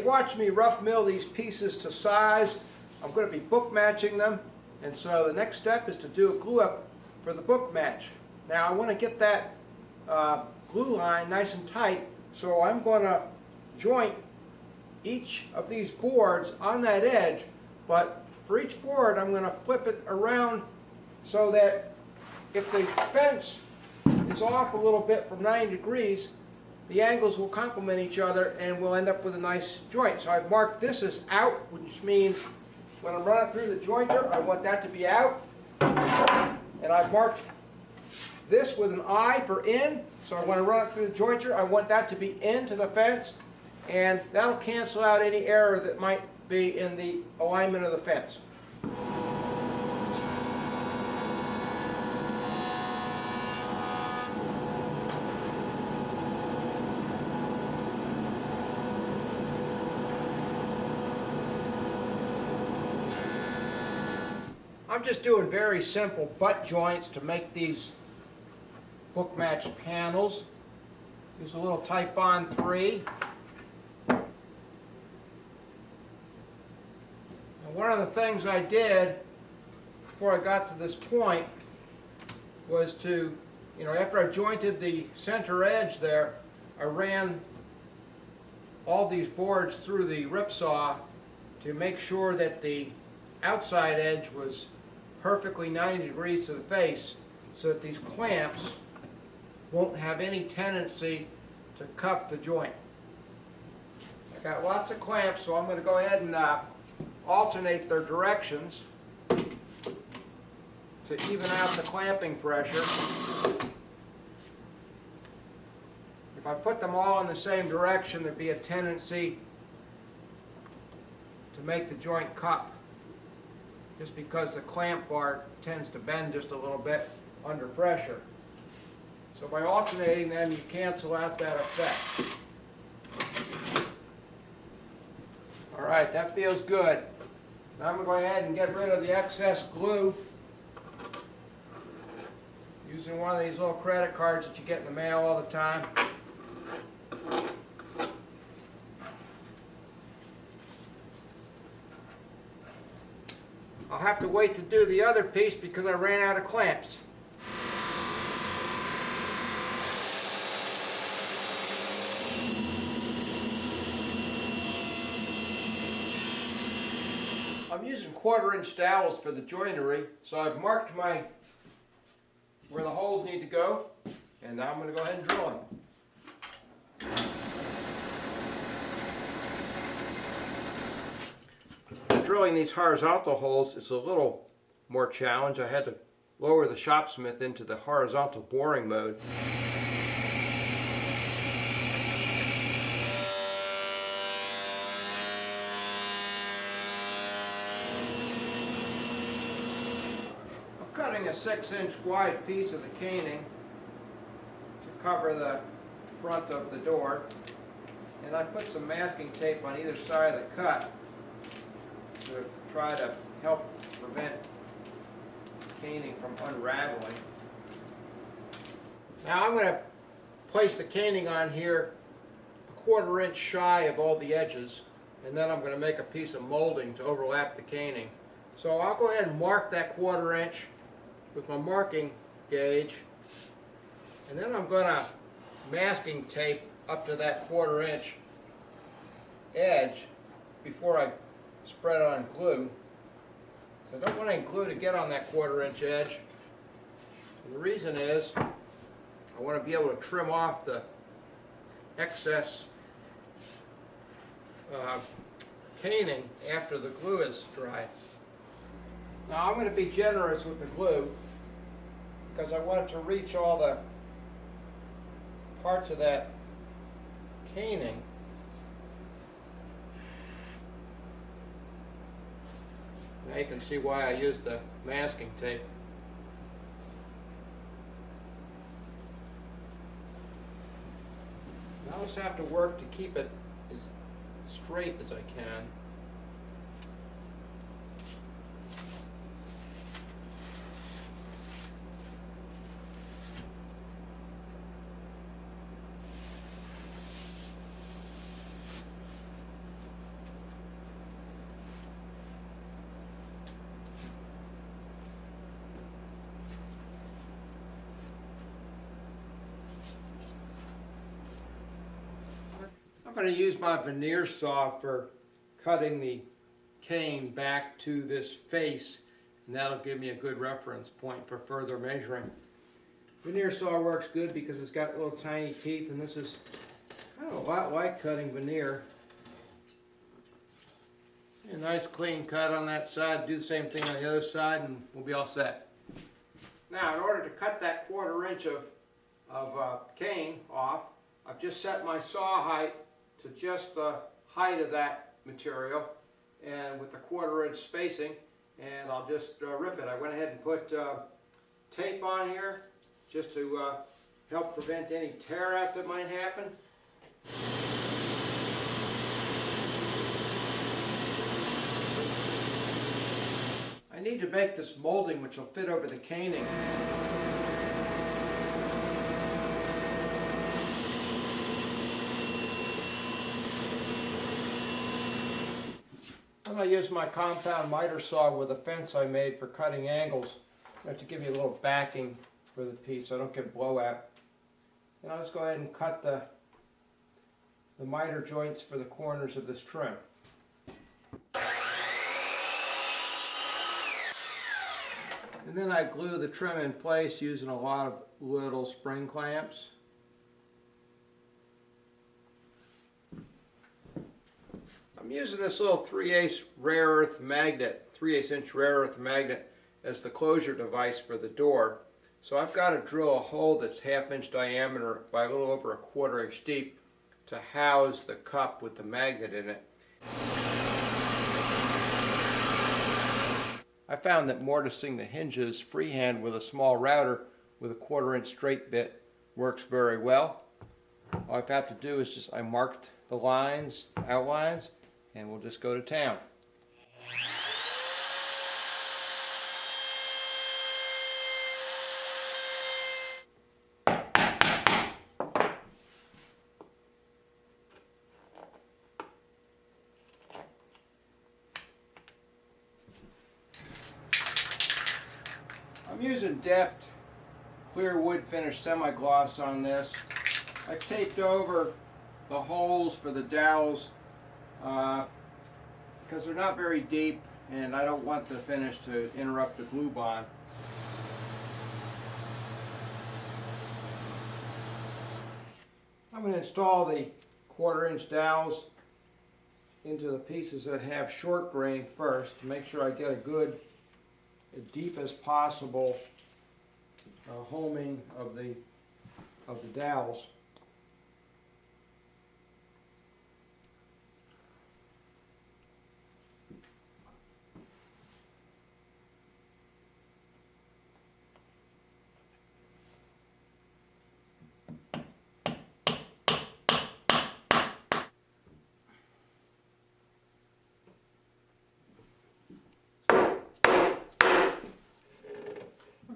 you've watched me rough mill these pieces to size. I'm going to be book matching them, and so the next step is to do a glue up for the book match. Now I want to get that glue line nice and tight, so I'm going to joint each of these boards on that edge, but for each board I'm going to flip it around so that if the fence is off a little bit from 90 degrees, the angles will complement each other and we'll end up with a nice joint. So I've marked this as out, which means when I'm running through the jointer, I want that to be out. And I've marked this with an I for in, so when I run it through the jointer, I want that to be into the fence, and that'll cancel out any error that might be in the alignment of the fence. I'm just doing very simple butt joints to make these book match panels. Use a little Type-On 3. And one of the things I did before I got to this point was to, after I jointed the center edge there, I ran all these boards through the ripsaw to make sure that the outside edge was perfectly 90 degrees to the face, so that these clamps won't have any tendency to cup the joint. I got lots of clamps, so I'm going to go ahead and alternate their directions to even out the clamping pressure. If I put them all in the same direction, there'd be a tendency to make the joint cup, just because the clamp bar tends to bend just a little bit under pressure. So by alternating them, you cancel out that effect. All right, that feels good. Now I'm going to go ahead and get rid of the excess glue using one of these little credit cards that you get in the mail all the time. I'll have to wait to do the other piece because I ran out of clamps. I'm using 1/4-inch dowels for the joinery, so I've marked where the holes need to go, and now I'm going to go ahead and drill them. Drilling these horizontal holes is a little more challenge. I had to lower the shopsmith into the horizontal boring mode. I'm cutting a 6-inch wide piece of the caning to cover the front of the door, and I put some masking tape on either side of the cut to try to help prevent caning from unraveling. Now I'm going to place the caning on here a 1/4 inch shy of all the edges, and then I'm going to make a piece of molding to overlap the caning. So I'll go ahead and mark that 1/4 inch with my marking gauge, and then I'm going to masking tape up to that 1/4 inch edge before I spread on glue. So I don't want any glue to get on that 1/4 inch edge. And the reason is I want to be able to trim off the excess caning after the glue is dry. Now I'm going to be generous with the glue because I want it to reach all the parts of that caning. Now you can see why I used the masking tape. I just have to work to keep it as straight as I can. I'm going to use my veneer saw for cutting the cane back to this face, and that'll give me a good reference point for further measuring. Veneer saw works good because it's got little tiny teeth, and this is kind of a lot like cutting veneer. A nice clean cut on that side. Do the same thing on the other side and we'll be all set. Now, in order to cut that 1/4 inch of cane off, I've just set my saw height to just the height of that material, and with the 1/4 inch spacing, and I'll just rip it. I went ahead and put tape on here just to help prevent any tear out that might happen. I need to make this molding which will fit over the caning. I'm going to use my compound miter saw with a fence I made for cutting angles to give me a little backing for the piece so I don't get blowout. And I'll just go ahead and cut the miter joints for the corners of this trim. And then I glue the trim in place using a lot of little spring clamps. I'm using this little 3/8 rare earth magnet, 3/8 inch rare earth magnet as the closure device for the door. So I've got to drill a hole that's 1/2 inch diameter by a little over 1/4 inch deep to house the cup with the magnet in it. I found that mortising the hinges freehand with a small router with a 1/4 inch straight bit works very well. All I have to do is just, I marked the lines, outlines, and we'll just go to town. I'm using Deft clear wood finish semi-gloss on this. I've taped over the holes for the dowels because they're not very deep and I don't want the finish to interrupt the glue bond. I'm going to install the 1/4 inch dowels into the pieces that have short grain first to make sure I get a good, as deep as possible homing of the dowels.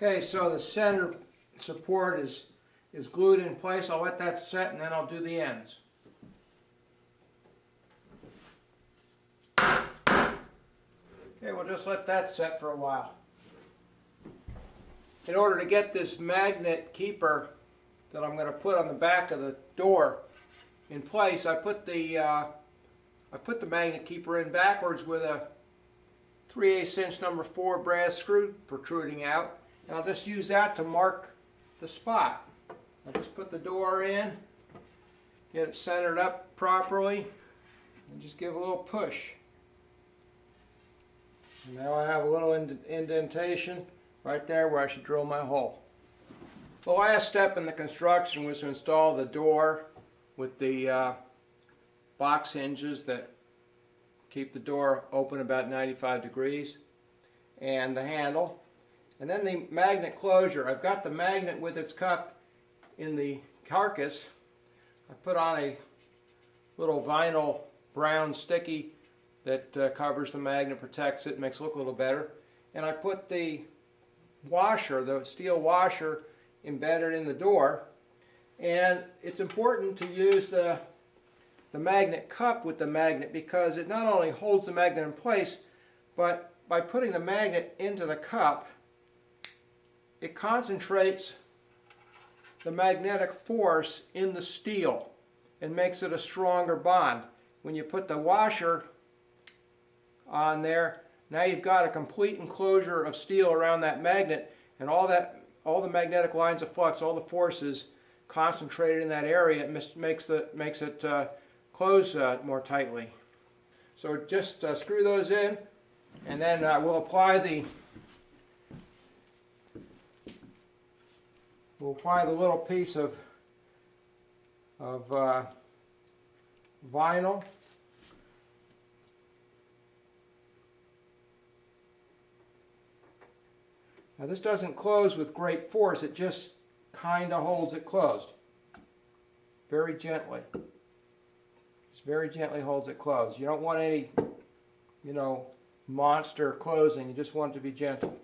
Okay, so the center support is glued in place. I'll let that set and then I'll do the ends. Okay, we'll just let that set for a while. In order to get this magnet keeper that I'm going to put on the back of the door in place, I put the magnet keeper in backwards with a 3/8 inch number 4 brass screw protruding out. And I'll just use that to mark the spot. I'll just put the door in, get it centered up properly, and just give a little push. And now I have a little indentation right there where I should drill my hole. The last step in the construction was to install the door with the box hinges that keep the door open about 95 degrees, and the handle. And then the magnet closure. I've got the magnet with its cup in the carcass. I put on a little vinyl brown sticky that covers the magnet, protects it, makes it look a little better. And I put the washer, the steel washer, embedded in the door. And it's important to use the magnet cup with the magnet because it not only holds the magnet in place, but by putting the magnet into the cup, it concentrates the magnetic force in the steel. and makes it a stronger bond. When you put the washer on there, now you've got a complete enclosure of steel around that magnet, and all the magnetic lines of flux, all the forces concentrated in that area, it makes it close more tightly. So just screw those in, and then we'll apply the little piece of vinyl. Now this doesn't close with great force, it just kind of holds it closed. Very gently. Just very gently holds it closed. You don't want any, monster closing, you just want it to be gentle.